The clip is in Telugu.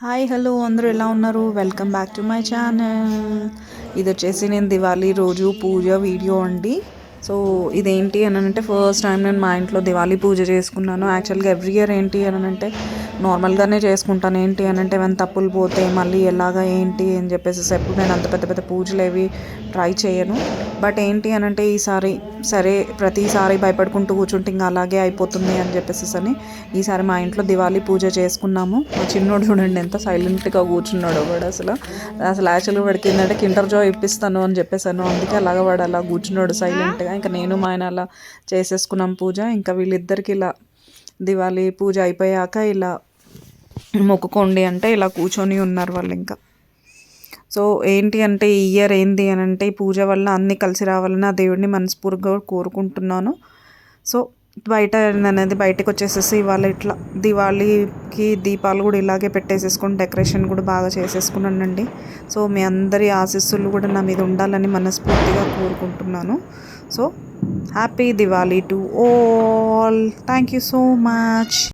హాయ్ హలో అందరూ ఎలా ఉన్నారు? Welcome back to my channel. ఇది వచ్చేసి నేను దివాళీ రోజు పూజ వీడియో అండి. సో ఇదేంటి అని అంటే ఫస్ట్ టైం నేను మా ఇంట్లో దివాళీ పూజ చేసుకున్నాను. యాక్చువల్గా ఎవ్రీ ఇయర్ ఏంటి అని అంటే నార్మల్గానే చేసుకుంటాను. ఏంటి అని అంటే ఏమైనా తప్పులు పోతే మళ్ళీ ఎలాగా ఏంటి అని చెప్పేసి ఎప్పుడు నేను అంత పెద్ద పెద్ద పూజలు ఏవి ట్రై చేయను. బట్ ఏంటి అని అంటే ఈసారి సరే ప్రతిసారి భయపడుకుంటూ కూర్చుంటే ఇంకా అలాగే అయిపోతుంది అని చెప్పేసి అని ఈసారి మా ఇంట్లో దివాళీ పూజ చేసుకున్నాము. మా చిన్నోడు చూడండి ఎంత సైలెంట్గా కూర్చున్నాడు. వాడు అసలు యాక్చువల్గా వాడికి ఏంటంటే కిండర్ జాయ్ ఇప్పిస్తాను అని చెప్పేసాను. అందుకే అలాగా వాడు అలా కూర్చున్నాడు సైలెంట్గా. ఇంకా నేను మా ఆయన అలా చేసేసుకున్నాం పూజ. ఇంకా వీళ్ళిద్దరికి ఇలా దివాళీ పూజ అయిపోయాక ఇలా మొక్కుకోండి అంటే ఇలా కూర్చొని ఉన్నారు వాళ్ళు. ఇంకా సో ఏంటి అంటే ఈ ఇయర్ ఏంటి అని అంటే ఈ పూజ వల్ల అన్నీ కలిసి రావాలని ఆ దేవుడిని మనస్ఫూర్తిగా కోరుకుంటున్నాను. సో బయటకు వచ్చేసేసి వాళ్ళు ఇట్లా దివాళీకి దీపాలు కూడా ఇలాగే పెట్టేసేసుకొని డెకరేషన్ కూడా బాగా చేసేసుకున్నానండి. సో మీ అందరి ఆశీస్సులు కూడా నా మీద ఉండాలని మనస్ఫూర్తిగా కోరుకుంటున్నాను. So happy Diwali to all. Thank you so much.